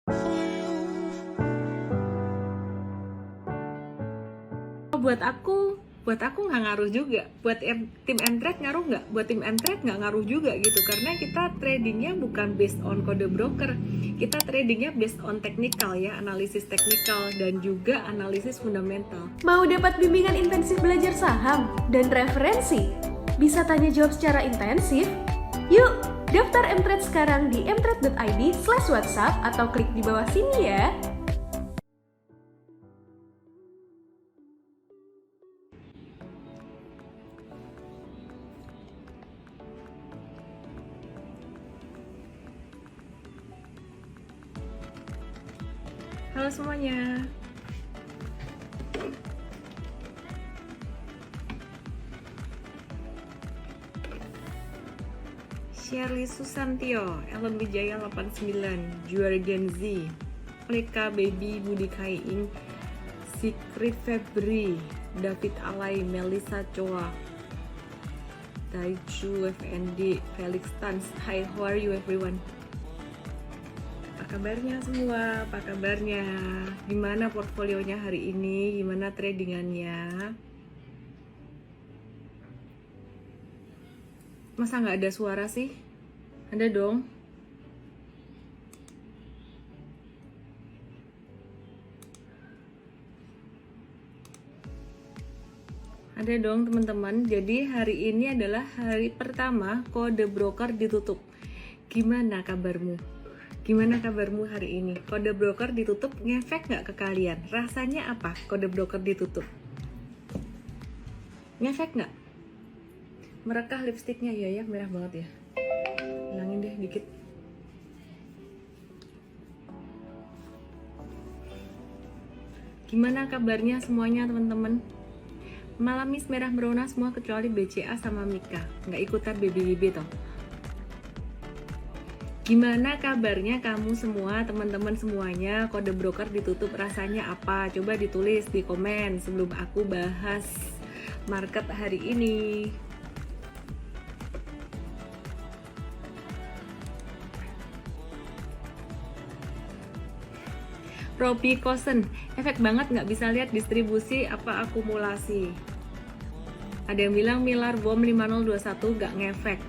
Buat aku nggak ngaruh juga. Tim Entret ngaruh nggak? Buat tim Entret nggak ngaruh juga gitu, karena kita tradingnya bukan based on kode broker, kita tradingnya based on technical ya, analisis teknikal dan juga analisis fundamental. Mau dapat bimbingan intensif belajar saham dan referensi? Bisa tanya jawab secara intensif? Yuk, daftar Mtrade sekarang di mtrade.id/whatsapp atau klik di bawah sini ya. Halo semuanya. Shirley Susantio, Ellen Wijaya 89, Juara Gen Z, Leka Baby, Budi Kaiing, Secret Febri, David Alay, Melissa Choa, Taiju FND, Felix Tans. Hi, how are you everyone? Apa kabarnya semua? Apa kabarnya? Gimana portfolionya hari ini? Gimana tradingannya? Masa nggak ada suara sih? Ada dong. Ada dong teman-teman. Jadi hari ini adalah hari pertama kode broker ditutup. Gimana kabarmu? Gimana kabarmu hari ini? Kode broker ditutup ngefek nggak ke kalian? Rasanya apa kode broker ditutup? Ngefek nggak? Merekah lipstiknya ya merah banget ya. Hilangin deh dikit. Gimana kabarnya semuanya teman-teman? Malam Miss merah merona semua kecuali BCA sama Mika. Nggak ikutan BBBB toh. Gimana kabarnya kamu semua, teman-teman semuanya? Kode broker ditutup rasanya apa? Coba ditulis di komen sebelum aku bahas market hari ini. Robi Kosen, efek banget nggak bisa lihat distribusi apa akumulasi. Ada yang bilang Milar Bom 5021 nggak ngefek.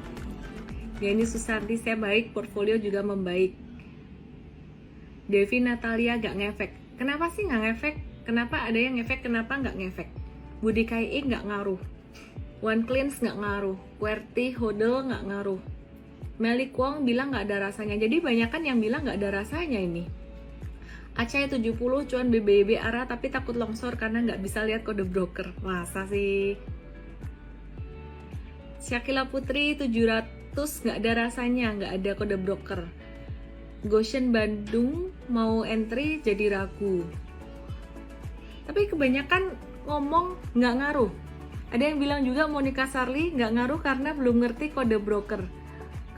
Ya ini Susanti, saya baik, portfolio juga membaik. Devi Natalia nggak ngefek. Kenapa sih nggak ngefek? Kenapa ada yang ngefek, kenapa nggak ngefek? Budi Kaiing nggak ngaruh. One Cleanse nggak ngaruh. QWERTY, Hodl nggak ngaruh. Meli Kwong bilang nggak ada rasanya. Jadi banyak kan yang bilang nggak ada rasanya ini. Acai 70 cuan BBB arah tapi takut longsor karena nggak bisa lihat kode broker. Masa sih? Syakila Putri 700 nggak ada rasanya, nggak ada kode broker. Goshen Bandung mau entry jadi ragu. Tapi kebanyakan ngomong nggak ngaruh. Ada yang bilang juga Monica Sarli nggak ngaruh karena belum ngerti kode broker.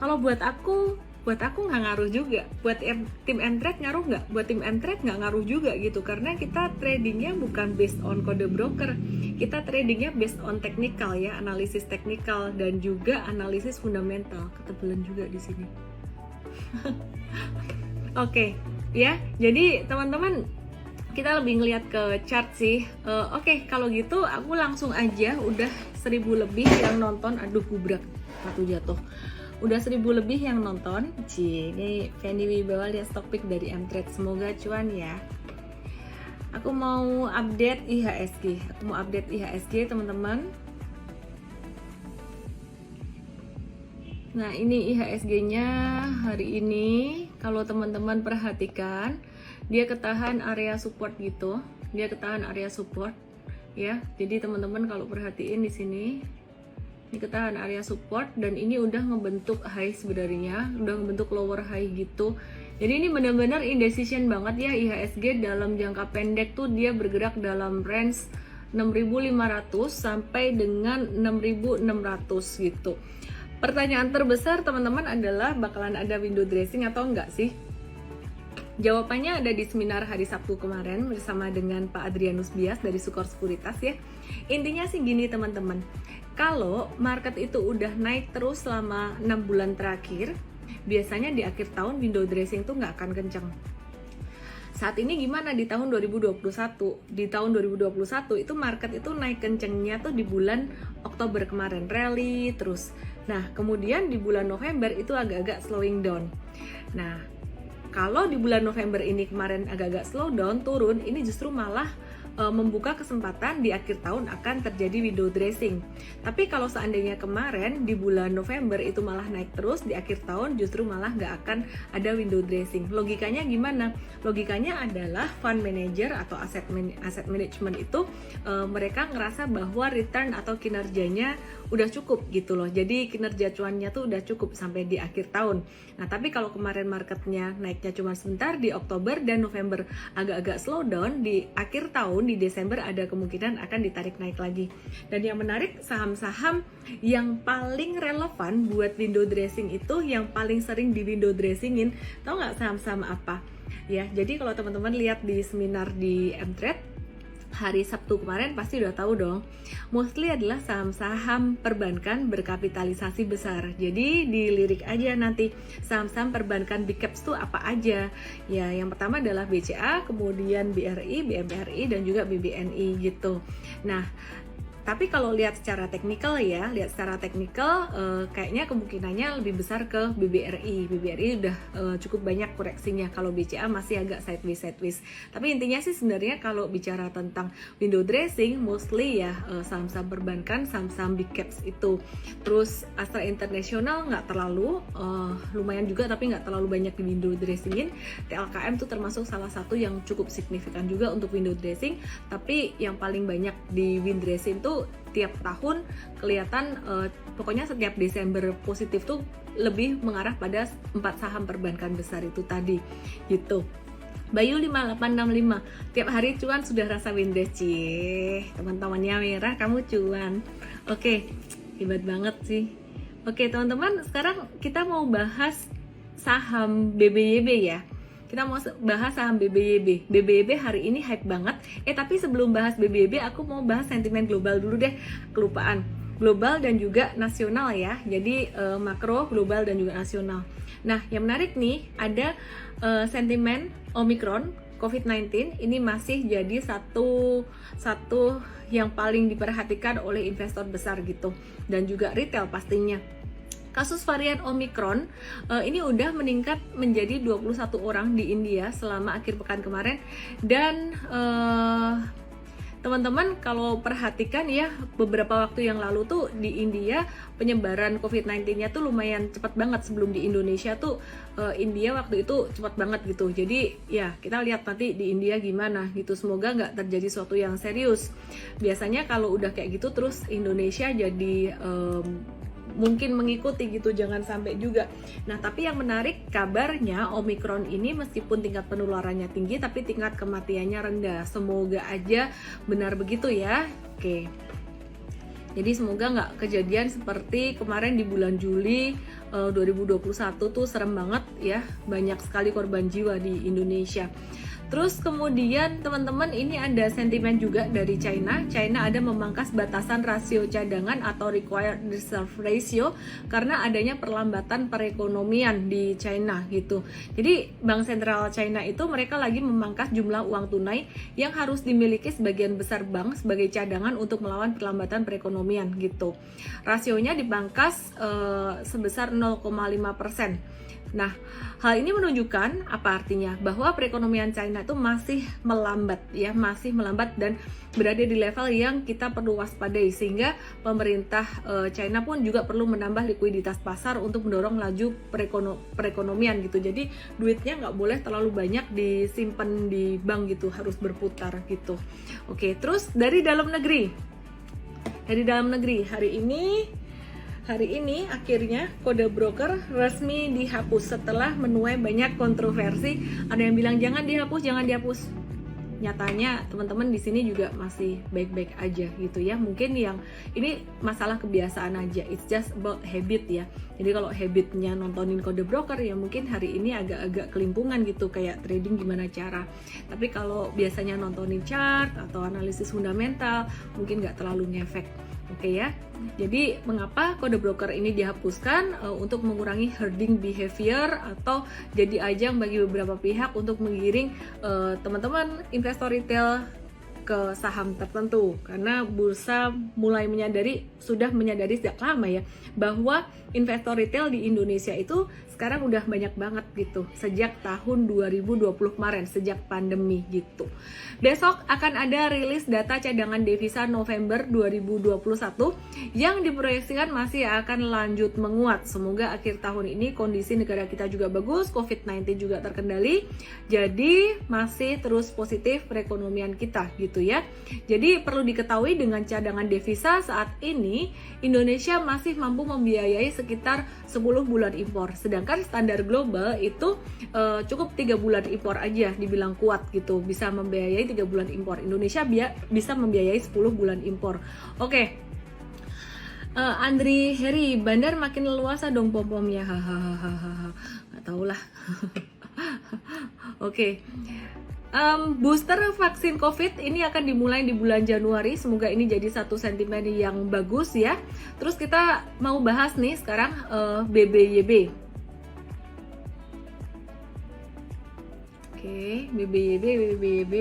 Kalau buat aku nggak ngaruh juga. Buat tim Entret ngaruh nggak? Buat tim Entret nggak ngaruh juga gitu, karena kita tradingnya bukan based on kode broker, kita tradingnya based on technical ya, analisis teknikal dan juga analisis fundamental. Ketebelan juga di sini. Oke, ya. Jadi teman-teman, kita lebih ngeliat ke chart sih. Oke, kalau gitu aku langsung aja. Udah 1000 lebih yang nonton. Aduh, gubrak, satu jatuh. Udah 1000 lebih yang nonton. Ini Fendi Wibawa lihat stock pick dari Mtrade. Semoga cuan ya. Aku mau update IHSG. Teman-teman. Nah, ini IHSG-nya hari ini. Kalau teman-teman perhatikan, dia ketahan area support gitu. Dia ketahan area support ya. Jadi teman-teman kalau perhatiin di sini, ini ketahan area support dan ini udah ngebentuk high sebenarnya, udah ngebentuk lower high gitu. Jadi ini benar-benar indecision banget ya IHSG. Dalam jangka pendek tuh dia bergerak dalam range 6.500 sampai dengan 6.600 gitu. Pertanyaan terbesar teman-teman adalah bakalan ada window dressing atau enggak sih? Jawabannya ada di seminar hari Sabtu kemarin bersama dengan Pak Adrianus Bias dari Sukor Sekuritas ya. Intinya sih gini teman-teman, kalau market itu udah naik terus selama 6 bulan terakhir, biasanya di akhir tahun window dressing tuh nggak akan kenceng. Saat ini gimana di tahun 2021? Di tahun 2021 itu market itu naik kencengnya tuh di bulan Oktober kemarin, rally terus. Nah, kemudian di bulan November itu agak-agak slowing down. Nah, kalau di bulan November ini kemarin agak-agak slow down, turun, ini justru malah membuka kesempatan di akhir tahun akan terjadi window dressing. Tapi kalau seandainya kemarin di bulan November itu malah naik terus, di akhir tahun justru malah nggak akan ada window dressing. Logikanya gimana? Logikanya adalah fund manager atau asset management itu mereka ngerasa bahwa return atau kinerjanya udah cukup gitu loh. Jadi kinerja cuannya tuh udah cukup sampai di akhir tahun. Nah, tapi kalau kemarin marketnya naiknya cuma sebentar di Oktober dan November agak-agak slow down, di akhir tahun di Desember ada kemungkinan akan ditarik naik lagi. Dan yang menarik, saham-saham yang paling relevan buat window dressing itu, yang paling sering di window dressingin, tau nggak saham-saham apa? Ya, jadi kalau teman-teman lihat di seminar di Mtrade hari Sabtu kemarin pasti udah tahu dong. Mostly adalah saham-saham perbankan berkapitalisasi besar. Jadi dilirik aja nanti saham-saham perbankan big caps tuh apa aja. Ya, yang pertama adalah BCA, kemudian BRI, BMRI dan juga BBNI gitu. Nah, tapi kalau lihat secara teknikal kayaknya kemungkinannya lebih besar ke BBRI. BBRI udah cukup banyak koreksinya. Kalau BCA masih agak sideways. Tapi intinya sih sebenarnya kalau bicara tentang window dressing, mostly ya saham-saham perbankan, saham-saham big caps itu. Terus Astra International nggak terlalu, lumayan juga tapi nggak terlalu banyak di window dressingin. TLKM tuh termasuk salah satu yang cukup signifikan juga untuk window dressing. Tapi yang paling banyak di window dressing tuh tiap tahun kelihatan, pokoknya setiap Desember positif tuh lebih mengarah pada 4 saham perbankan besar itu tadi gitu. Bayu 5865, tiap hari cuan sudah rasa window, teman-temannya merah kamu cuan. Oke, hebat banget sih. Oke teman-teman, sekarang kita mau bahas saham BBYB ya. Kita mau bahas saham BBYB. BBYB hari ini hype banget. Tapi sebelum bahas BBYB, aku mau bahas sentimen global dulu deh. Kelupaan. Global dan juga nasional ya. Jadi makro, global dan juga nasional. Nah, yang menarik nih, ada sentimen Omicron COVID-19. Ini masih jadi satu yang paling diperhatikan oleh investor besar gitu. Dan juga retail pastinya. Kasus varian Omicron ini udah meningkat menjadi 21 orang di India selama akhir pekan kemarin. Dan teman-teman kalau perhatikan ya, beberapa waktu yang lalu tuh di India penyebaran COVID-19-nya tuh lumayan cepat banget. Sebelum di Indonesia tuh India waktu itu cepat banget gitu. Jadi ya kita lihat nanti di India gimana gitu. Semoga nggak terjadi sesuatu yang serius. Biasanya kalau udah kayak gitu terus Indonesia jadi mungkin mengikuti gitu, jangan sampai juga. Nah, tapi yang menarik kabarnya Omicron ini meskipun tingkat penularannya tinggi tapi tingkat kematiannya rendah. Semoga aja benar begitu ya. Oke. Jadi semoga nggak kejadian seperti kemarin di bulan Juli 2021 tuh serem banget ya, banyak sekali korban jiwa di Indonesia. Terus kemudian teman-teman ini ada sentimen juga dari China. China ada memangkas batasan rasio cadangan atau required reserve ratio karena adanya perlambatan perekonomian di China gitu. Jadi Bank Sentral China itu mereka lagi memangkas jumlah uang tunai yang harus dimiliki sebagian besar bank sebagai cadangan untuk melawan perlambatan perekonomian gitu. Rasionya dipangkas sebesar 0,5%. Nah, hal ini menunjukkan apa artinya? Bahwa perekonomian China itu masih melambat ya, masih melambat dan berada di level yang kita perlu waspadai, sehingga pemerintah China pun juga perlu menambah likuiditas pasar untuk mendorong laju perekonomian gitu. Jadi duitnya nggak boleh terlalu banyak disimpan di bank gitu, harus berputar gitu. Oke, terus dari dalam negeri. Dari dalam negeri hari ini akhirnya kode broker resmi dihapus setelah menuai banyak kontroversi. Ada yang bilang jangan dihapus. Nyatanya teman-teman di sini juga masih baik-baik aja gitu ya. Mungkin yang ini masalah kebiasaan aja. It's just about habit ya. Jadi kalau habitnya nontonin kode broker ya mungkin hari ini agak-agak kelimpungan gitu, kayak trading gimana cara. Tapi kalau biasanya nontonin chart atau analisis fundamental mungkin nggak terlalu ngefek. Oke ya. Jadi mengapa kode broker ini dihapuskan? Untuk mengurangi herding behavior atau jadi ajang bagi beberapa pihak untuk menggiring teman-teman investor retail ke saham tertentu, karena bursa sudah menyadari sejak lama ya bahwa investor retail di Indonesia itu sekarang udah banyak banget gitu sejak tahun 2020 kemarin, sejak pandemi gitu. Besok akan ada rilis data cadangan devisa November 2021 yang diproyeksikan masih akan lanjut menguat. Semoga akhir tahun ini kondisi negara kita juga bagus, COVID-19 juga terkendali, jadi masih terus positif perekonomian kita gitu ya. Jadi perlu diketahui dengan cadangan devisa saat ini Indonesia masih mampu membiayai sekitar 10 bulan impor, sedangkan standar global itu cukup 3 bulan impor aja dibilang kuat gitu, bisa membiayai 3 bulan impor. Indonesia bisa membiayai 10 bulan impor. Oke. Andri Heri, bandar makin leluasa dong pom-pomnya, hahaha, nggak tahu lah. Oke. Booster vaksin COVID ini akan dimulai di bulan Januari. Semoga ini jadi satu sentimen yang bagus ya. Terus kita mau bahas nih sekarang BBYB. Oke, BBYB.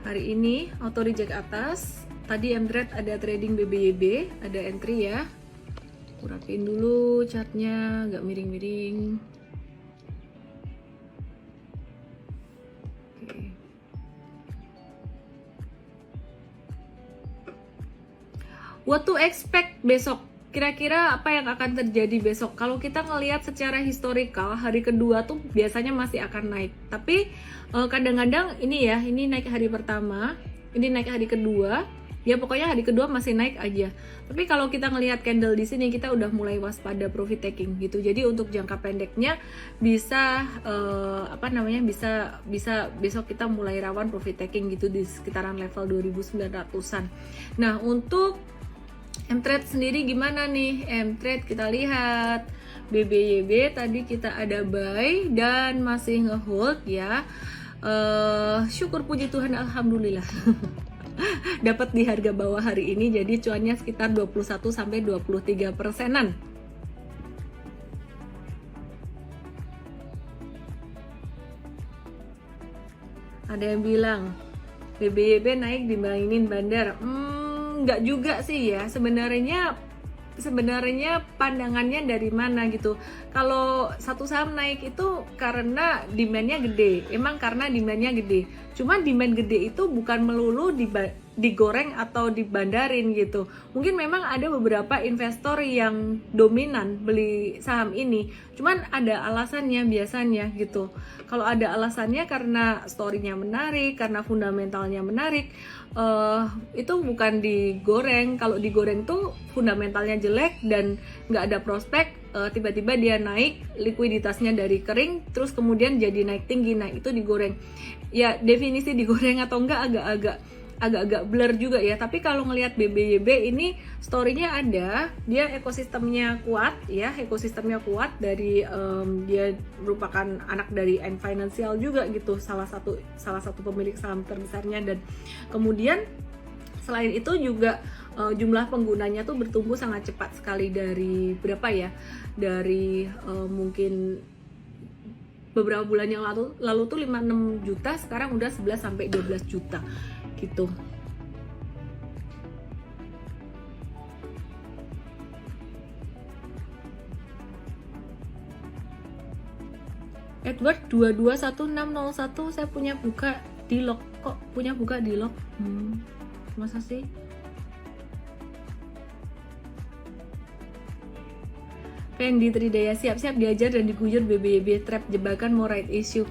Hari ini auto reject atas. Tadi MTrade ada trading BBYB, ada entry ya. Aku rapiin dulu chartnya, nggak miring-miring. Oke. What to expect besok? Kira-kira apa yang akan terjadi besok? Kalau kita ngelihat secara historikal, hari kedua tuh biasanya masih akan naik. Tapi kadang-kadang ini naik hari pertama, ini naik hari kedua. Ya pokoknya hari kedua masih naik aja. Tapi kalau kita ngelihat candle di sini, kita udah mulai waspada profit taking gitu. Jadi untuk jangka pendeknya bisa bisa besok kita mulai rawan profit taking gitu di sekitaran level 2.900-an. Nah, untuk MTrade sendiri gimana nih? MTrade kita lihat BBYB tadi kita ada buy dan masih ngehold ya. Syukur puji Tuhan, alhamdulillah. Dapat di harga bawah hari ini, jadi cuannya sekitar 21-23%. Ada yang bilang BBYB naik dimainin bandar. Nggak juga sih ya, sebenarnya pandangannya dari mana gitu. Kalau satu saham naik itu karena demandnya gede, emang karena demandnya gede. Cuman demand gede itu bukan melulu digoreng atau dibandarin gitu. Mungkin memang ada beberapa investor yang dominan beli saham ini, cuman ada alasannya biasanya gitu. Kalau ada alasannya karena story-nya menarik, karena fundamentalnya menarik, itu bukan digoreng. Kalau digoreng tuh fundamentalnya jelek dan nggak ada prospek, tiba-tiba dia naik, likuiditasnya dari kering terus kemudian jadi naik tinggi, nah itu digoreng. Ya definisi digoreng atau enggak agak-agak blur juga ya. Tapi kalau ngelihat BBYB ini story-nya ada, dia ekosistemnya kuat ya, dari dia merupakan anak dari Ant Financial juga gitu, salah satu pemilik saham terbesarnya. Dan kemudian selain itu juga jumlah penggunanya tuh bertumbuh sangat cepat sekali, dari berapa ya, dari mungkin beberapa bulan yang lalu tuh 5-6 juta, sekarang udah 11-12 juta gitu. Edward 221601, saya punya buka di lock. Kok punya buka di lock? Masa sih? Fendi Tridaya, siap-siap diajar dan diguyur BBYB trap jebakan mau right issue.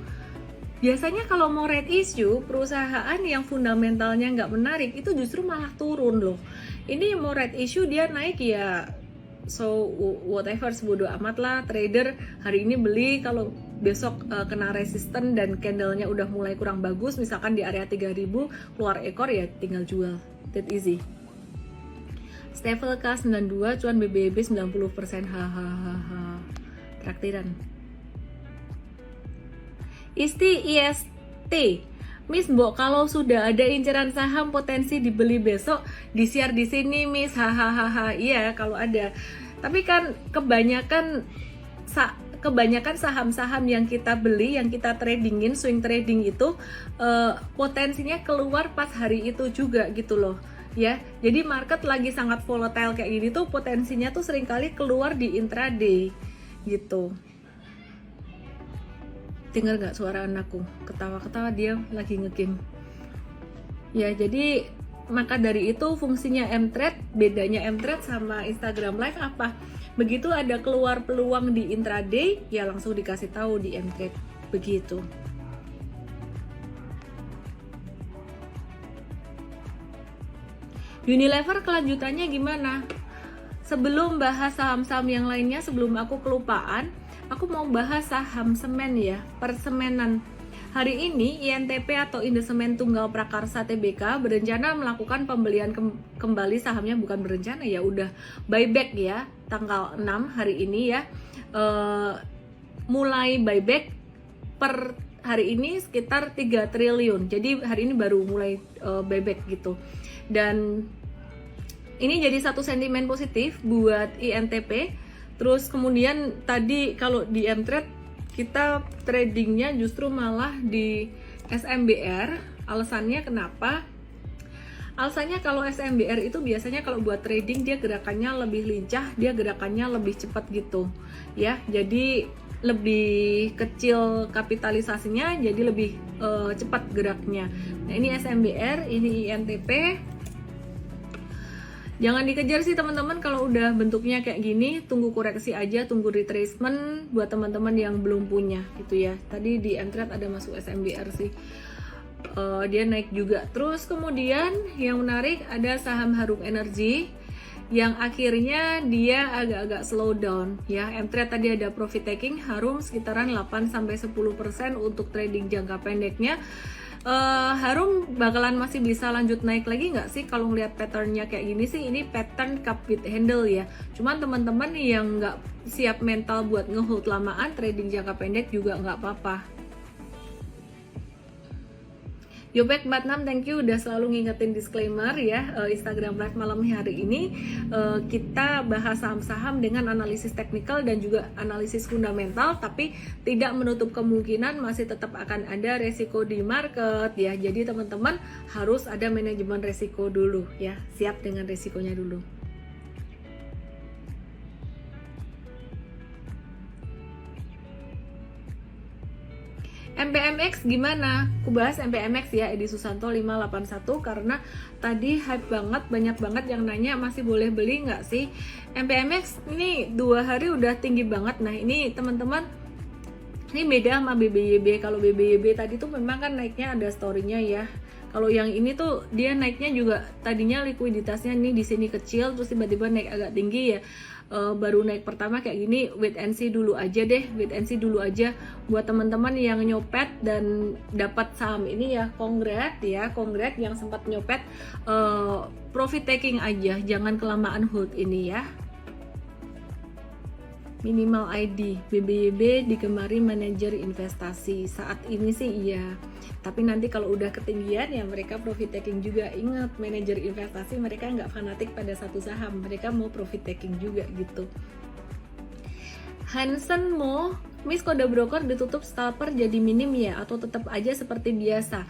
Biasanya kalau mau right issue, perusahaan yang fundamentalnya nggak menarik itu justru malah turun loh. Ini mau right issue dia naik ya, so whatever, sebodo amat lah. Trader hari ini beli, kalau besok kena resisten dan candlenya udah mulai kurang bagus, misalkan di area 3000 keluar ekor ya tinggal jual, that easy. Stable K92, cuan BBYB 90%, hahaha. traktiran. Isti IST, Miss Mbok, kalau sudah ada inceran saham potensi dibeli besok, di-share di sini Miss, hahaha. Iya, kalau ada. Tapi kan kebanyakan saham-saham yang kita beli, yang kita tradingin, swing trading itu potensinya keluar pas hari itu juga gitu loh. Ya, jadi market lagi sangat volatile kayak gini tuh potensinya tuh seringkali keluar di intraday gitu. Dengar gak suara anakku? Ketawa-ketawa, dia lagi nge-game. Ya, jadi maka dari itu fungsinya mTrade, bedanya mTrade sama Instagram Live apa? Begitu ada keluar peluang di intraday, ya langsung dikasih tahu di mTrade. Begitu. Unilever kelanjutannya gimana? Sebelum bahas saham-saham yang lainnya, sebelum aku kelupaan, aku mau bahas saham semen ya, persemenan. Hari ini INTP atau Indosemen Tunggal Prakarsa Tbk berencana melakukan pembelian kembali sahamnya, bukan berencana ya, udah buyback ya, tanggal 6 hari ini ya. Mulai buyback per hari ini sekitar 3 triliun. Jadi hari ini baru mulai buyback gitu. Dan ini jadi satu sentimen positif buat INTP. Terus kemudian tadi kalau di mTrade kita tradingnya justru malah di SMBR. Alasannya kenapa? Alasannya kalau SMBR itu biasanya kalau buat trading dia gerakannya lebih lincah, dia gerakannya lebih cepat gitu ya. Jadi lebih kecil kapitalisasinya, jadi lebih cepat geraknya. Nah, ini SMBR, ini INTP. Jangan dikejar sih teman-teman kalau udah bentuknya kayak gini, tunggu koreksi aja, tunggu retracement buat teman-teman yang belum punya gitu ya. Tadi di mTrade ada masuk SMBR sih, dia naik juga. Terus kemudian yang menarik ada saham Harum Energy yang akhirnya dia agak-agak slow down ya. mTrade tadi ada profit taking, Harum sekitaran 8-10% untuk trading jangka pendeknya. Harum bakalan masih bisa lanjut naik lagi nggak sih? Kalau ngeliat patternnya kayak gini sih, ini pattern cup with handle ya. Cuman teman-teman yang nggak siap mental buat ngehold lamaan, trading jangka pendek juga nggak apa-apa. Yopek 46, thank you udah selalu ngingetin disclaimer ya. Instagram Live malam hari ini kita bahas saham-saham dengan analisis teknikal dan juga analisis fundamental, tapi tidak menutup kemungkinan masih tetap akan ada resiko di market ya. Jadi teman-teman harus ada manajemen resiko dulu ya, siap dengan resikonya dulu. MPMX gimana? Aku bahas MPMX ya, Edi Susanto 581, karena tadi hype banget, banyak banget yang nanya masih boleh beli nggak sih? MPMX ini 2 hari udah tinggi banget. Nah ini teman-teman, ini beda sama BBYB. Kalau BBYB tadi tuh memang kan naiknya ada story-nya ya. Kalau yang ini tuh dia naiknya juga tadinya likuiditasnya nih di sini kecil, terus tiba-tiba naik agak tinggi ya. Baru naik pertama kayak gini, wait and see dulu aja deh, wait and see dulu aja buat teman-teman yang nyopet dan dapat saham ini ya, congrats yang sempat nyopet, profit taking aja, jangan kelamaan hold ini ya. Minimal ID, BBYB digemari manajer investasi. Saat ini sih iya, tapi nanti kalau udah ketinggian ya mereka profit taking juga. Ingat, manajer investasi mereka nggak fanatik pada satu saham, mereka mau profit taking juga gitu. Hansen Mo, Miss kode broker ditutup scalper jadi minim ya, atau tetap aja seperti biasa?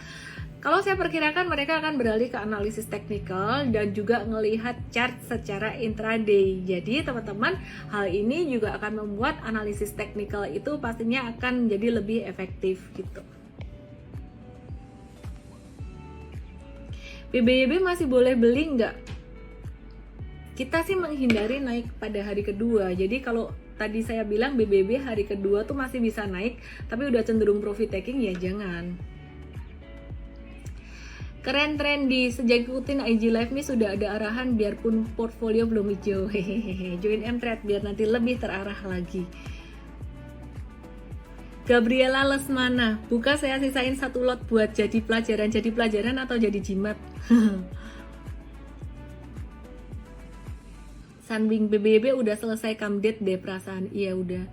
Kalau saya perkirakan mereka akan beralih ke analisis teknikal dan juga ngelihat chart secara intraday. Jadi teman-teman, hal ini juga akan membuat analisis teknikal itu pastinya akan jadi lebih efektif gitu. BBYB masih boleh beli nggak? Kita sih menghindari naik pada hari kedua. Jadi kalau tadi saya bilang BBYB hari kedua tuh masih bisa naik, tapi udah cenderung profit taking ya jangan. Keren trendy, sejak ikutin IG Live nih sudah ada arahan biarpun portfolio belum hijau. Hehehe, join mTrade biar nanti lebih terarah lagi. Gabriela Lesmana, buka saya sisain 1 lot buat jadi pelajaran atau jadi jimat. Sunbing BBYB udah selesai come date deh perasaan. Iya udah.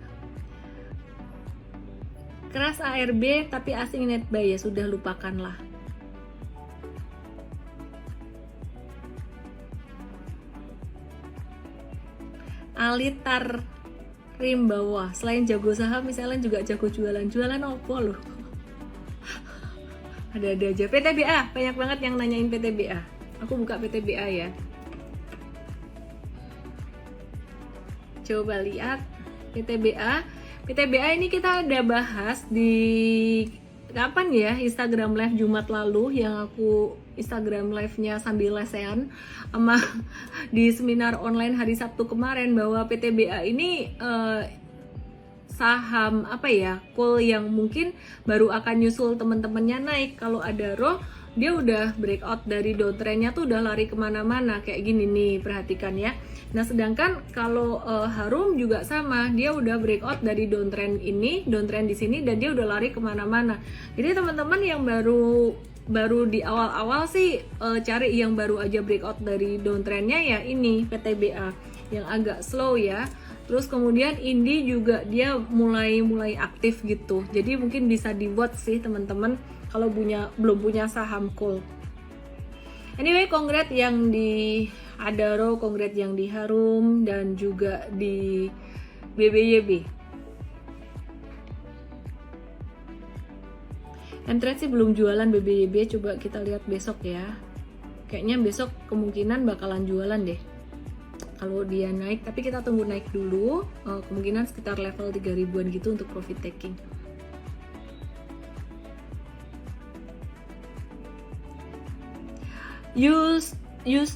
Keras ARB tapi asing netbuy, ya sudah lupakanlah. Alitar Rimbawa, selain jago saham misalnya juga jago jualan opo loh. Ada aja. PTBA, banyak banget yang nanyain PTBA. Aku buka PTBA ya. Coba lihat PTBA. PTBA ini kita udah bahas di kapan ya, Instagram Live Jumat lalu yang aku Instagram live-nya sambil lesehan sama di seminar online hari Sabtu kemarin, bahwa PTBA ini saham apa ya, call yang mungkin baru akan nyusul teman-temannya naik. Kalau ada roh, dia udah breakout dari downtrendnya tuh udah lari kemana-mana kayak gini nih, perhatikan ya. Nah sedangkan kalau Harum juga sama, dia udah breakout dari downtrend ini, downtrend di sini, dan dia udah lari kemana-mana. Jadi teman-teman yang baru di awal-awal sih cari yang baru aja breakout dari downtrendnya ya ini PTBA yang agak slow ya. Terus kemudian Indi juga dia mulai aktif gitu. Jadi mungkin bisa di-watch sih teman-teman kalau belum punya saham call. Anyway, congrats yang di Adaro, congrats yang di Harum, dan juga di BBYB. Mtrade sih belum jualan BBYB, coba kita lihat besok ya. Kayaknya besok kemungkinan bakalan jualan deh. Kalau dia naik, tapi kita tunggu naik dulu, kemungkinan sekitar level 3000-an gitu untuk profit taking. Use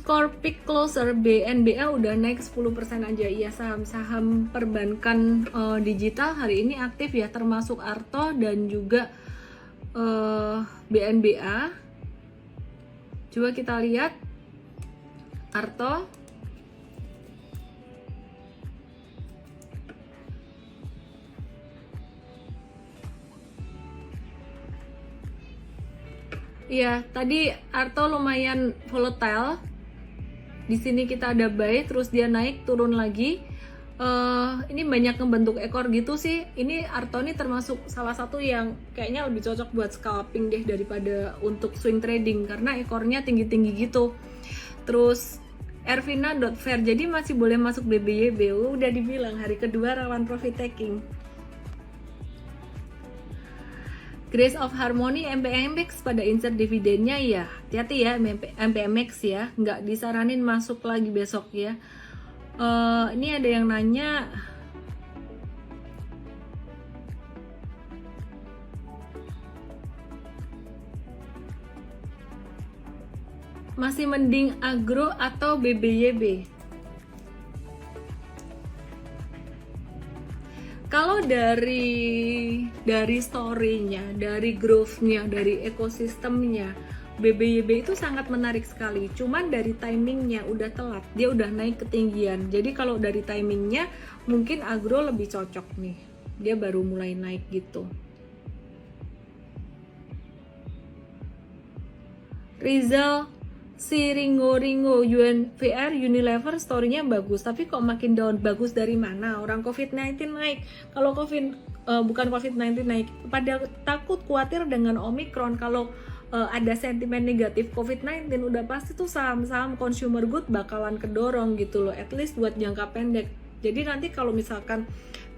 core pick closer, BNBA udah naik 10% aja. Iya, saham-saham perbankan digital hari ini aktif ya, termasuk Arto dan juga BNBA. Coba kita lihat Arto. Iya, tadi Arto lumayan volatile. Di sini kita ada buy, terus dia naik, turun lagi. Ini banyak ngebentuk ekor gitu sih. Ini Arto ini termasuk salah satu yang kayaknya lebih cocok buat scalping deh daripada untuk swing trading karena ekornya tinggi-tinggi gitu. Terus Ervina.fair, jadi masih boleh masuk BBYB. Udah dibilang hari kedua rawan profit taking. Grace of Harmony, MPMX pada insert dividennya ya, hati-hati ya MPMX ya, nggak disaranin masuk lagi besok ya. Ini ada yang nanya, masih mending agro atau BBYB? Kalau dari story-nya, dari growth-nya, dari ekosistemnya, BBYB itu sangat menarik sekali. Cuman dari timingnya udah telat, dia udah naik ketinggian. Jadi kalau dari timingnya mungkin agro lebih cocok nih. Dia baru mulai naik gitu. Rizal, si Ringo UNVR Unilever story-nya bagus, tapi kok makin down. Bagus dari mana? Orang COVID-19 naik. Kalau bukan COVID-19 naik, pada takut khawatir dengan Omicron. Kalau ada sentimen negatif COVID-19 udah pasti tuh saham-saham consumer good bakalan kedorong gitu loh, at least buat jangka pendek. Jadi nanti kalau misalkan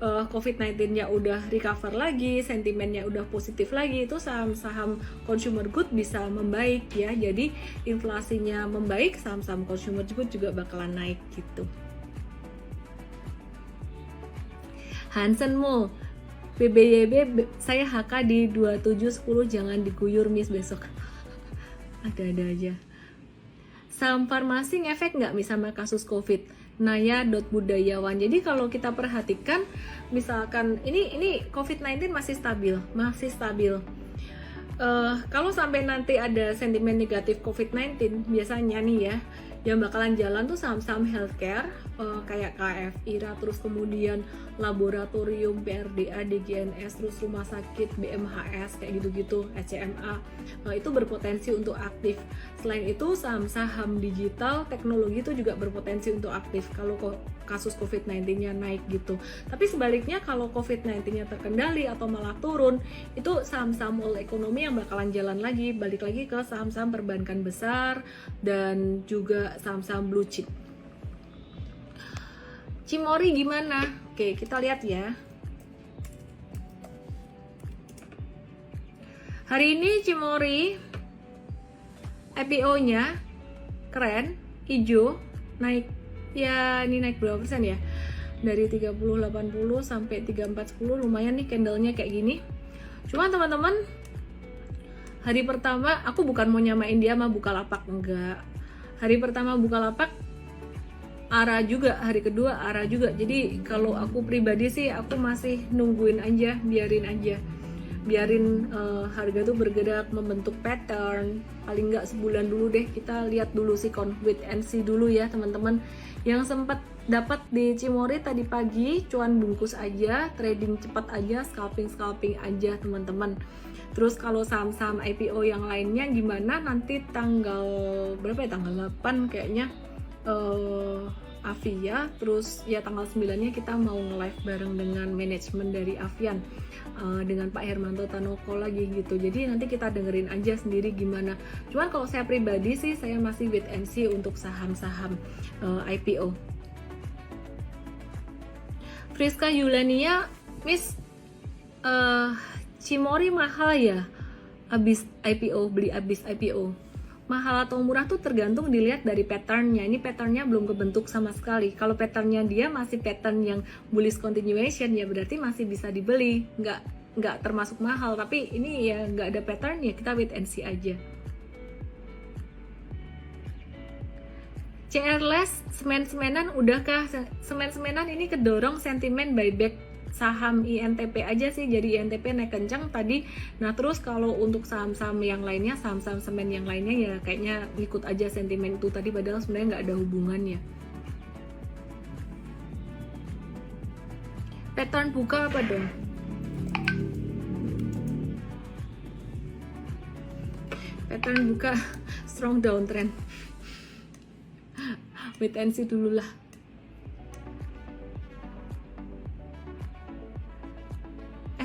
COVID-19-nya udah recover lagi, sentimennya udah positif lagi, itu saham-saham consumer good bisa membaik ya. Jadi inflasinya membaik, saham-saham consumer good juga bakalan naik gitu. Hansen Mall, BBYB saya HK di 2710, jangan diguyur miss besok. Ada-ada aja. Saham farmasi ngefek nggak sama kasus COVID? Naya.budayawan. Jadi kalau kita perhatikan, misalkan ini COVID-19 masih stabil. Kalau sampai nanti ada sentimen negatif COVID-19, biasanya nih ya, yang bakalan jalan tuh saham-saham healthcare kayak KF, IRA, terus kemudian laboratorium, PRDA, DGNS, terus rumah sakit, BMHS kayak gitu-gitu, SCMA. Itu berpotensi untuk aktif. Selain itu saham-saham digital, teknologi itu juga berpotensi untuk aktif kalau kasus COVID-19-nya naik gitu. Tapi sebaliknya kalau COVID-19-nya terkendali atau malah turun, itu saham-saham all ekonomi yang bakalan jalan lagi, balik lagi ke saham-saham perbankan besar dan juga saham-saham blue chip. Cimory gimana? Oke, kita lihat ya. Hari ini Cimory IPO-nya keren, hijau, naik. Ya, ini naik berapa persen ya? Dari 30.80 sampai 34.10, lumayan nih candle-nya kayak gini. Cuma teman-teman, hari pertama aku bukan mau nyamain dia sama Bukalapak, enggak. Hari pertama Bukalapak ARA juga, hari kedua ARA juga. Jadi kalau aku pribadi sih aku masih nungguin aja, biarin harga tuh bergerak membentuk pattern. Paling nggak sebulan dulu deh, kita lihat dulu sikon wait and see dulu ya teman-teman. Yang sempat dapat di Cimory tadi pagi cuan bungkus aja, trading cepat aja, scalping aja teman-teman. Terus kalau saham-saham IPO yang lainnya gimana, nanti tanggal berapa ya, tanggal 8 kayaknya Avia, terus ya tanggal 9-nya kita mau nge-live bareng dengan manajemen dari Avian dengan Pak Hermanto Tanoko lagi gitu. Jadi nanti kita dengerin aja sendiri gimana. Cuman kalau saya pribadi sih saya masih wait and see untuk saham-saham IPO. Friska Yulania, Miss Cimory mahal ya abis IPO, beli abis IPO. Mahal atau murah tuh tergantung dilihat dari patternnya. Ini patternnya belum kebentuk sama sekali. Kalau patternnya dia masih pattern yang bullish continuation, ya berarti masih bisa dibeli, nggak termasuk mahal. Tapi ini ya nggak ada pattern, ya kita wait and see aja. CRLS semen-semenan udahkah? Semen-semenan ini kedorong sentimen buyback saham INTP aja sih, jadi INTP naik kencang tadi. Nah terus kalau untuk saham-saham yang lainnya, saham-saham semen yang lainnya ya kayaknya ikut aja sentimen itu tadi, padahal sebenarnya nggak ada hubungannya. Pattern buka apa dong? Pattern buka strong downtrend. Wait and see dulu lah.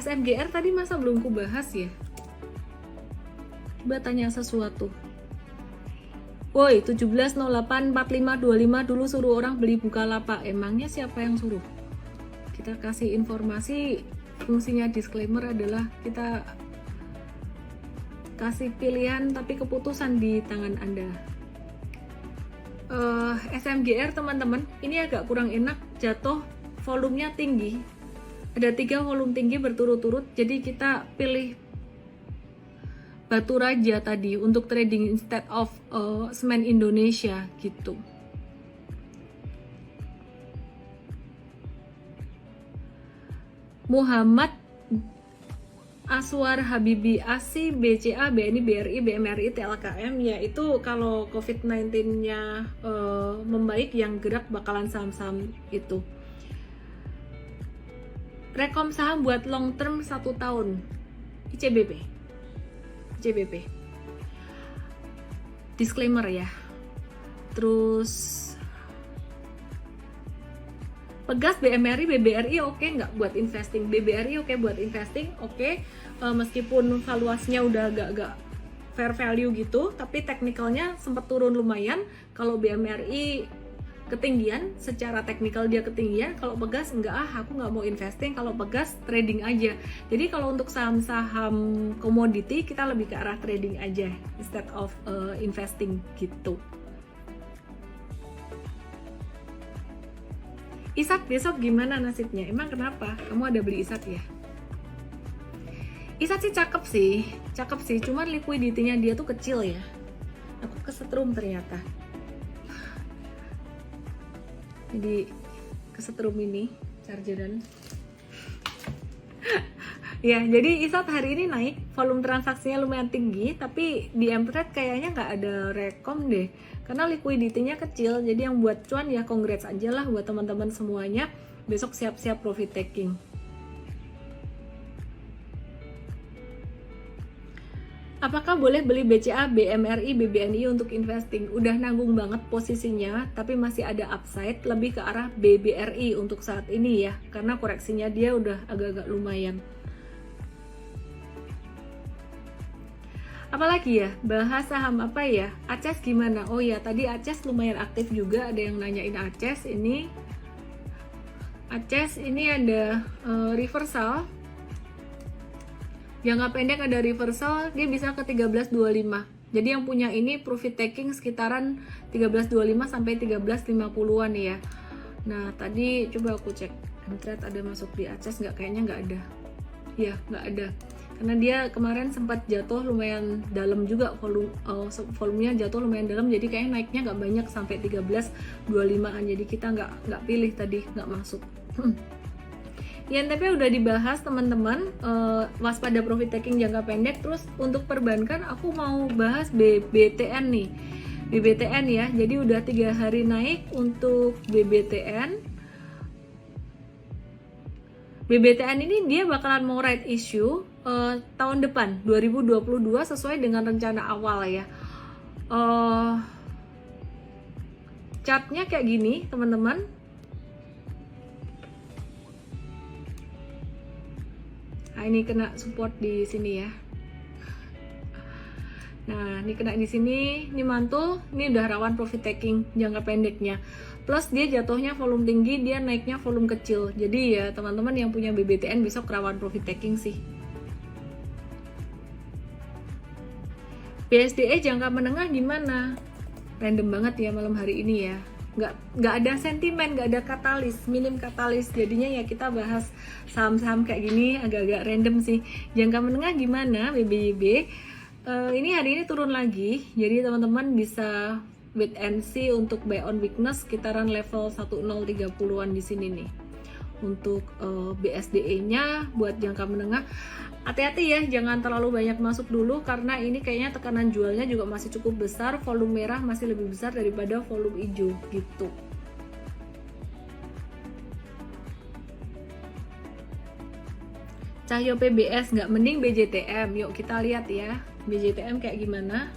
SMGR tadi masa belum ku bahas ya? Coba tanya sesuatu. Woi, 17084525 dulu suruh orang beli Bukalapak. Emangnya siapa yang suruh? Kita kasih informasi, fungsinya disclaimer adalah kita kasih pilihan tapi keputusan di tangan Anda. SMGR teman-teman, ini agak kurang enak, jatuh volumenya tinggi. Ada 3 volume tinggi berturut-turut, jadi kita pilih Batu Raja tadi untuk trading instead of Semen Indonesia gitu. Muhammad Aswar Habibi, ASI, BCA, BNI, BRI, BMRI, TLKM, yaitu kalau COVID-19-nya membaik, yang gerak bakalan saham-saham itu. Rekom saham buat long term 1 tahun, ICBP. Disclaimer ya. Terus Pegas, BMRI, BBRI oke nggak buat investing? BBRI oke buat investing, oke. Meskipun valuasinya udah agak fair value gitu, tapi teknikalnya sempat turun lumayan. Kalau BMRI ketinggian, secara teknikal dia ketinggian. Kalau Pegas enggak, aku nggak mau investing. Kalau Pegas trading aja. Jadi kalau untuk saham-saham komoditi kita lebih ke arah trading aja instead of investing gitu. Isat besok gimana nasibnya? Emang kenapa? Kamu ada beli Isat ya? Isat sih cakep sih, cuman liquidity-nya dia tuh kecil ya. Aku kesetrum ternyata. Jadi kesetrum ini chargeran. Ya, jadi Isat hari ini naik. volume transaksinya lumayan tinggi, tapi di Mtrade kayaknya nggak ada rekom deh, karena liquidity-nya kecil. Jadi yang buat cuan ya congrats aja lah buat teman-teman semuanya. Besok siap-siap profit taking. Apakah boleh beli BCA, BMRI, BBNI untuk investing? Udah nanggung banget posisinya, tapi masih ada upside, lebih ke arah BBRI untuk saat ini ya, karena koreksinya dia udah agak-agak lumayan. Apalagi ya, bahas saham apa ya? Aces gimana? Oh ya, tadi Aces lumayan aktif juga, ada yang nanyain Aces ini. Aces ini ada reversal. Jangka pendek ada reversal, dia bisa ke 13.25. Jadi yang punya ini profit taking sekitaran 13.25 sampai 13.50-an ya. Nah, tadi coba aku cek Mtrade ada masuk di Aces nggak? Kayaknya nggak ada. Ya, nggak ada. Karena dia kemarin sempat jatuh lumayan dalam juga, volumenya jatuh lumayan dalam, jadi kayaknya naiknya nggak banyak sampai 13.25an. Jadi kita nggak pilih tadi, nggak masuk. INTP udah dibahas teman-teman, waspada profit taking jangka pendek. Terus untuk perbankan aku mau bahas BBTN nih, BBTN ya. Jadi udah 3 hari naik untuk BBTN. BBTN ini dia bakalan mau right issue tahun depan 2022 sesuai dengan rencana awal ya. Chartnya kayak gini teman-teman. Nah, ini kena support di sini ya. Nah, ini kena di sini, ini mantul, ini udah rawan profit taking jangka pendeknya. Plus dia jatuhnya volume tinggi, dia naiknya volume kecil. Jadi ya teman-teman yang punya BBTN besok rawan profit taking sih. BSDE jangka menengah gimana? Random banget ya malam hari ini ya. Nggak ada sentimen, nggak ada katalis, minim katalis. Jadinya ya kita bahas saham-saham kayak gini agak-agak random sih. Jangka menengah gimana BBYB? Ini hari ini turun lagi, jadi teman-teman bisa wait and see untuk buy on weakness sekitaran level 1030-an di sini nih. Untuk BSDE-nya buat jangka menengah, hati-hati ya, jangan terlalu banyak masuk dulu karena ini kayaknya tekanan jualnya juga masih cukup besar, volume merah masih lebih besar daripada volume hijau gitu. Cahyo PBS nggak, mending BJTM. Yuk kita lihat ya, BJTM kayak gimana.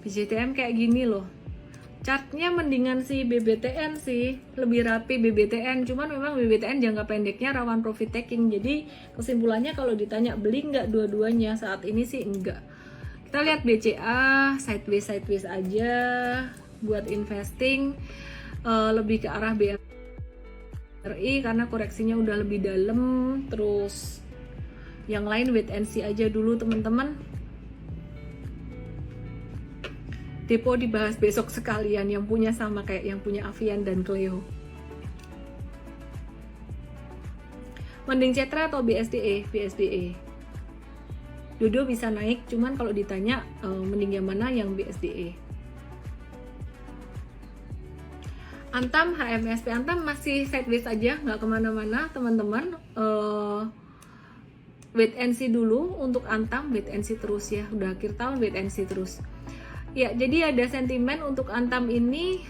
BJTM kayak gini loh. Chartnya mendingan si BBTN sih, lebih rapi BBTN. Cuman memang BBTN jangka pendeknya rawan profit taking. Jadi kesimpulannya kalau ditanya beli nggak dua-duanya saat ini sih enggak. Kita lihat BCA sideways aja buat investing, lebih ke arah BMRI karena koreksinya udah lebih dalam. Terus yang lain wait and see aja dulu teman-teman. Depo dibahas besok sekalian, yang punya sama kayak yang punya Avian dan Cleo. Mending Cetra atau BSDE? BSDE. Dodo bisa naik, cuman kalau ditanya mending yang mana, yang BSDE. Antam, HMSP. Antam masih sideways aja, nggak kemana-mana teman-teman. Wait and see dulu untuk Antam, wait and see terus ya. Udah akhir tahun, wait and see terus. Ya, jadi ada sentimen untuk Antam ini,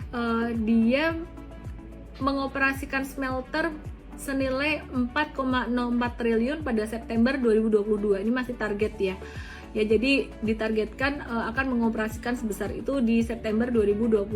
dia mengoperasikan smelter senilai 4,04 triliun pada September 2022. Ini masih target ya. Ya, jadi ditargetkan akan mengoperasikan sebesar itu di September 2022.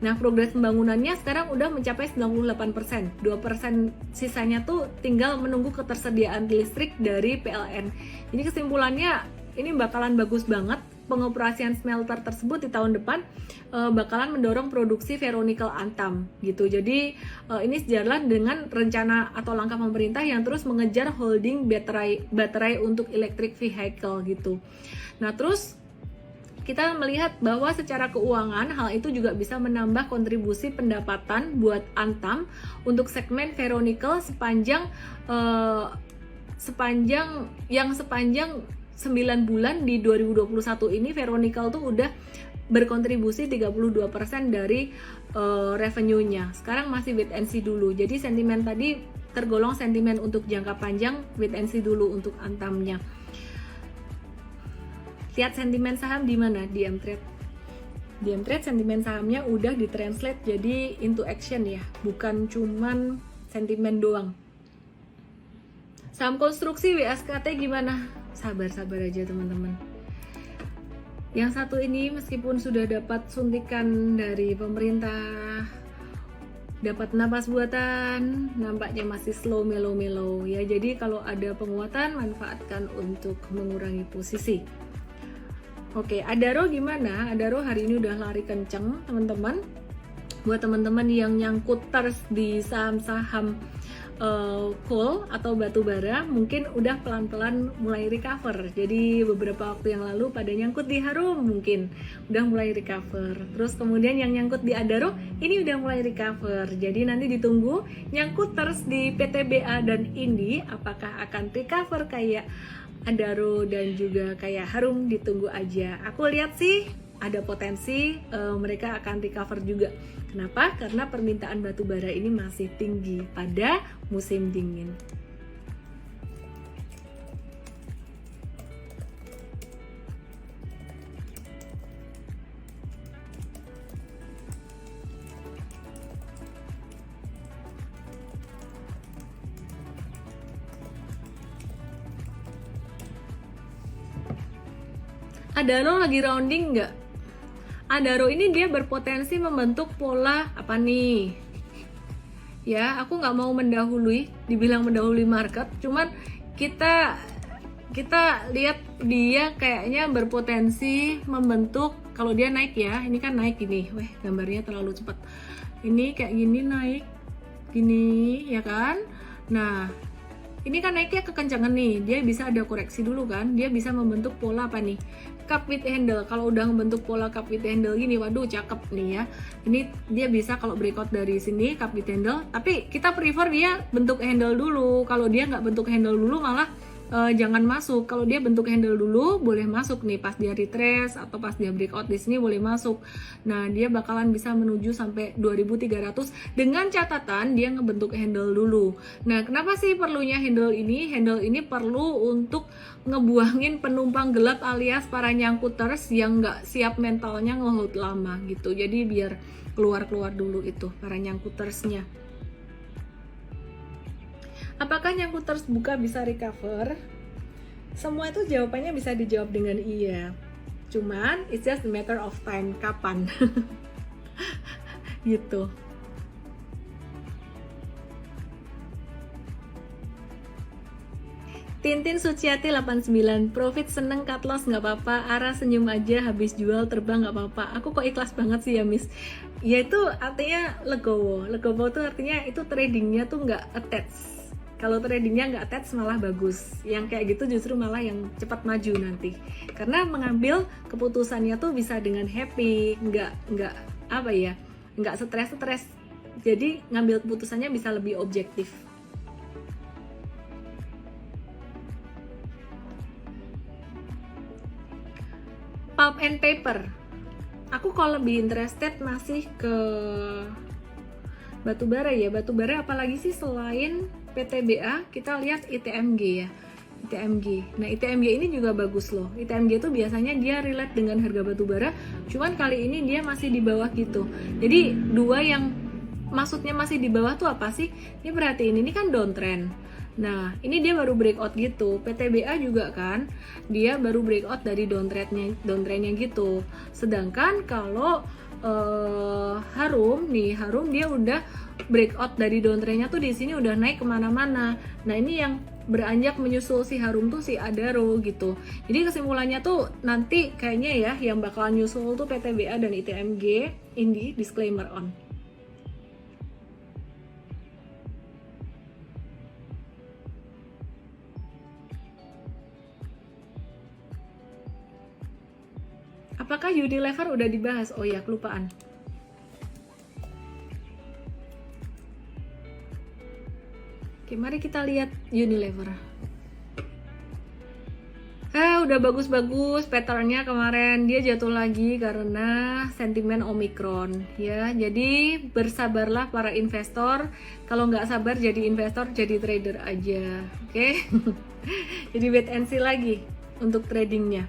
Nah, progres pembangunannya sekarang udah mencapai 98%. 2% sisanya tuh tinggal menunggu ketersediaan listrik dari PLN. Jadi kesimpulannya ini bakalan bagus banget. Pengoperasian smelter tersebut di tahun depan bakalan mendorong produksi ferronikel Antam gitu. Jadi ini sejalan dengan rencana atau langkah pemerintah yang terus mengejar holding baterai untuk electric vehicle gitu. Nah, terus kita melihat bahwa secara keuangan hal itu juga bisa menambah kontribusi pendapatan buat Antam untuk segmen ferronikel sepanjang 9 bulan di 2021 ini ferronikel tuh udah berkontribusi 32% dari revenue-nya. Sekarang masih wait and see dulu. Jadi sentimen tadi tergolong sentimen untuk jangka panjang, wait and see dulu untuk Antamnya. Lihat sentimen saham di mana? Di Mtrade. Di Mtrade sentimen sahamnya udah ditranslate jadi into action ya, bukan cuman sentimen doang. Saham konstruksi WSKT gimana? Sabar-sabar aja teman-teman. Yang satu ini meskipun sudah dapat suntikan dari pemerintah, dapat napas buatan, nampaknya masih slow melo-melo ya. Jadi kalau ada penguatan, manfaatkan untuk mengurangi posisi. Oke, Adaro gimana? Adaro hari ini udah lari kenceng teman-teman. Buat teman-teman yang nyangkut terus di saham-saham coal atau batu bara, mungkin udah pelan-pelan mulai recover. Jadi beberapa waktu yang lalu pada nyangkut di Harum mungkin udah mulai recover. Terus kemudian yang nyangkut di Adaro ini udah mulai recover. Jadi nanti ditunggu nyangkut terus di PTBA dan Indi apakah akan recover kayak Adaro dan juga kayak Harum, ditunggu aja. Aku lihat sih ada potensi mereka akan recover juga. Kenapa? Karena permintaan batu bara ini masih tinggi pada musim dingin. Adaro lagi rounding nggak? Adaro ini dia berpotensi membentuk pola apa nih? Ya, aku nggak mau mendahului, dibilang mendahului market, cuman kita lihat dia kayaknya berpotensi membentuk, kalau dia naik ya, ini kan naik ini, weh gambarnya terlalu cepat. Ini kayak gini naik, gini ya kan? Nah, ini kan naiknya kekencangan nih, dia bisa ada koreksi dulu kan, dia bisa membentuk pola apa nih? Cup with handle. Kalau udah membentuk pola cup with handle gini, waduh cakep nih ya. Ini dia bisa kalau breakout dari sini cup with handle, tapi kita prefer dia bentuk handle dulu. Kalau dia nggak bentuk handle dulu malah jangan masuk. Kalau dia bentuk handle dulu boleh masuk nih, pas dia retrace atau pas dia breakout di sini boleh masuk. Nah, dia bakalan bisa menuju sampai 2300 dengan catatan dia ngebentuk handle dulu. Nah, kenapa sih perlunya handle ini? Handle ini perlu untuk ngebuangin penumpang gelap alias para nyangkuters yang nggak siap mentalnya ngehold lama gitu. Jadi biar keluar dulu itu para nyangkutersnya. Apakah nyangkuters buka bisa recover? Semua itu jawabannya bisa dijawab dengan iya. Cuman it's just a matter of time, kapan. Gitu. Tintin Suciati 89, profit seneng, cut loss nggak apa-apa, Ara senyum aja, habis jual terbang nggak apa-apa. Aku kok ikhlas banget sih ya Miss. Ya itu artinya legowo. Legowo tuh artinya itu tradingnya tuh nggak attach. Kalau tradingnya nggak attach malah bagus. Yang kayak gitu justru malah yang cepat maju nanti. Karena mengambil keputusannya tuh bisa dengan happy, nggak apa ya, nggak stres. Jadi ngambil keputusannya bisa lebih objektif. Pulp and paper. Aku kalau lebih interested masih ke batubara ya. Batubara apalagi sih selain PTBA, kita lihat ITMG ya. ITMG. Nah, ITMG ini juga bagus loh. ITMG itu biasanya dia relate dengan harga batubara, cuman kali ini dia masih di bawah gitu. Jadi dua yang maksudnya masih di bawah tuh apa sih? Ini perhatiin, ini kan downtrend. Nah, ini dia baru breakout gitu. PTBA juga kan, dia baru breakout dari downtrendnya gitu. Sedangkan kalau Harum dia udah breakout dari downtrendnya tuh di sini udah naik kemana-mana. Nah, ini yang beranjak menyusul si Harum tuh si Adaro gitu. Jadi kesimpulannya tuh nanti kayaknya ya yang bakalan nyusul tuh PTBA dan ITMG. Indi, disclaimer on. Apakah Unilever udah dibahas? Oh ya, kelupaan. Oke, mari kita lihat Unilever. Ya udah bagus-bagus patternnya, kemarin dia jatuh lagi karena sentimen Omicron ya. Jadi bersabarlah para investor, kalau nggak sabar jadi investor, jadi trader aja, oke? Jadi wait and see lagi untuk tradingnya.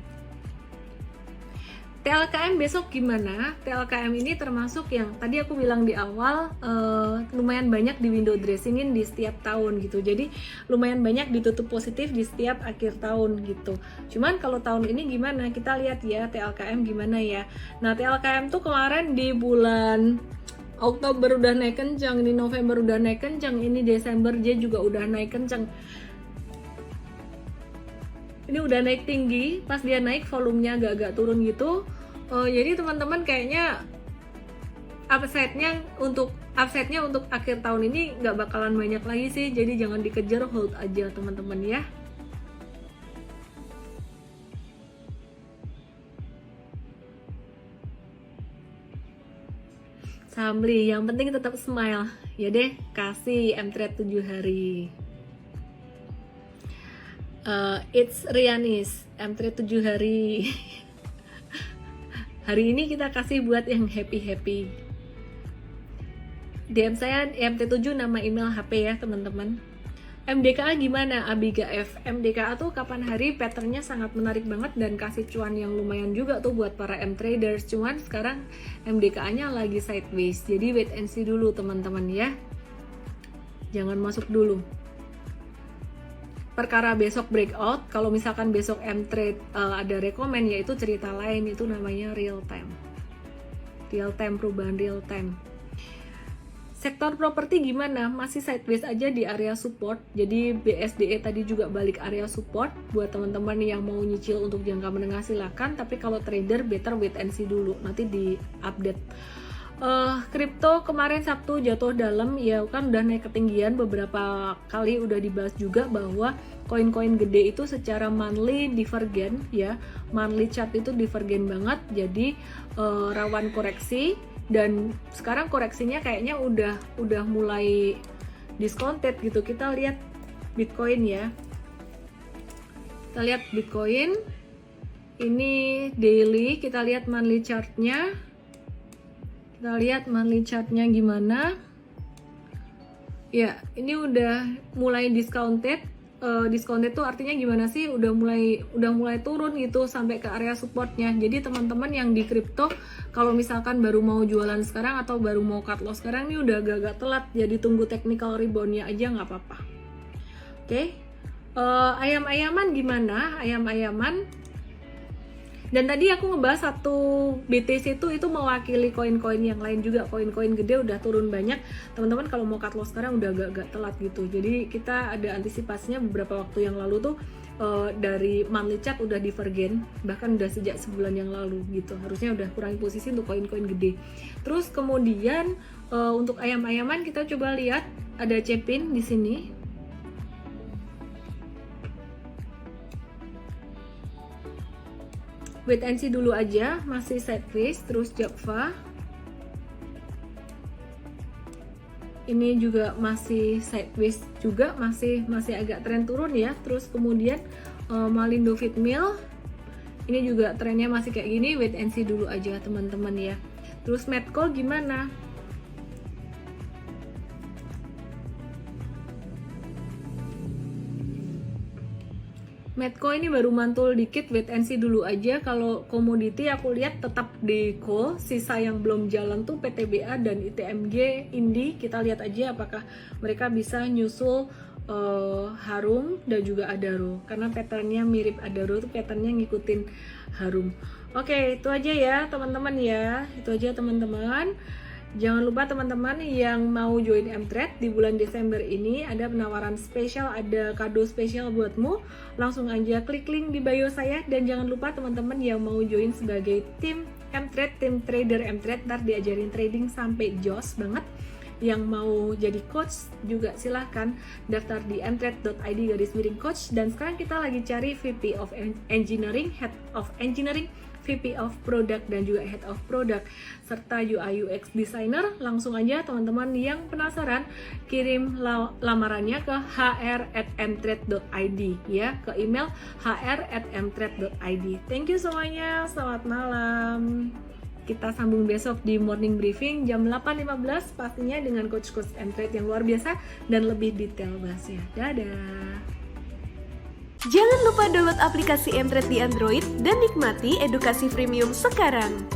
TLKM besok gimana? TLKM ini termasuk yang tadi aku bilang di awal, lumayan banyak di window dressingin di setiap tahun gitu. Jadi lumayan banyak ditutup positif di setiap akhir tahun gitu. Cuman kalau tahun ini gimana? Kita lihat ya TLKM gimana ya. Nah TLKM tuh kemarin di bulan Oktober udah naik kencang, di November udah naik kencang, ini Desember dia juga udah naik kencang. Ini udah naik tinggi, pas dia naik volumenya agak-agak turun gitu. Jadi teman-teman kayaknya upside-nya untuk akhir tahun ini nggak bakalan banyak lagi sih. Jadi jangan dikejar, hold aja teman-teman ya. Saham beli, yang penting tetap smile. Ya deh, kasih M-Trade 7 hari. It's Rianis, M-Trade 7 hari. Hari ini kita kasih buat yang happy-happy. DM saya MT7 nama email HP ya teman-teman. MDKA gimana Abiga F? MDKA tuh kapan hari patternnya sangat menarik banget dan kasih cuan yang lumayan juga tuh buat para M traders. Cuman sekarang MDKA-nya lagi sideways. Jadi wait and see dulu teman-teman ya. Jangan masuk dulu. Perkara besok breakout, kalau misalkan besok M-Trade ada rekomen, yaitu cerita lain, itu namanya real time, perubahan real time. Sektor properti gimana? Masih sideways aja di area support, jadi BSDE tadi juga balik area support. Buat teman-teman yang mau nyicil untuk jangka menengah silakan, tapi kalau trader better wait and see dulu, nanti di update. Kripto kemarin Sabtu jatuh dalam ya, kan udah naik ketinggian, beberapa kali udah dibahas juga bahwa koin-koin gede itu secara monthly divergen ya, monthly chart itu divergen banget, jadi rawan koreksi. Dan sekarang koreksinya kayaknya udah mulai discounted gitu. Kita lihat Bitcoin ya, kita lihat Bitcoin ini daily, kita lihat monthly chartnya. Kita lihat monthly chartnya gimana. Ya, ini udah mulai discounted. Discounted tuh artinya gimana sih? Udah mulai turun gitu sampai ke area supportnya. Jadi teman-teman yang di kripto, kalau misalkan baru mau jualan sekarang atau baru mau cut loss sekarang, ini udah agak-agak telat. Jadi tunggu technical reboundnya aja nggak apa-apa. Oke. Ayam-ayaman gimana? Ayam-ayaman. Dan tadi aku ngebahas satu BTC itu mewakili koin-koin yang lain juga. Koin-koin gede udah turun banyak. Teman-teman kalau mau cut loss sekarang udah agak telat gitu. Jadi kita ada antisipasinya beberapa waktu yang lalu tuh dari monthly chart udah divergen. Bahkan udah sejak sebulan yang lalu gitu. Harusnya udah kurangi posisi untuk koin-koin gede. Terus kemudian untuk ayam-ayaman kita coba lihat ada Cepin di sini. Wait and see dulu aja, masih sideways. Terus Java ini juga masih sideways juga, masih agak tren turun ya. Terus kemudian Malindo Feedmill ini juga trennya masih kayak gini, wait and see dulu aja teman-teman ya. Terus Medco gimana? Medco ini baru mantul dikit, wait and see dulu aja. Kalau komoditi aku lihat tetap di coal, sisa yang belum jalan tuh PTBA dan ITMG, Indi. Kita lihat aja apakah mereka bisa nyusul Harum dan juga Adaro, karena patternnya mirip Adaro tuh, patternnya ngikutin Harum. Oke, itu aja ya teman-teman ya, itu aja teman-teman. Jangan lupa teman-teman yang mau join M-Trade di bulan Desember ini ada penawaran spesial, ada kado spesial buatmu. Langsung aja klik link di bio saya, dan jangan lupa teman-teman yang mau join sebagai tim M-Trade, tim trader M-Trade, ntar diajarin trading sampai jos banget. yang mau jadi coach juga silahkan daftar di mtrade.id/coach. Dan sekarang kita lagi cari VP of Engineering, Head of Engineering, VP of Product dan juga Head of Product serta UI UX Designer. Langsung aja teman-teman yang penasaran kirim lamarannya ke hr@mtrade.id ya, ke email hr@mtrade.id. Thank you semuanya, selamat malam. Kita sambung besok di morning briefing jam 8.15 pastinya dengan coach-coach Mtrade yang luar biasa dan lebih detail bahasnya. Dadah. Jangan lupa download aplikasi Mtrade di Android dan nikmati edukasi premium sekarang.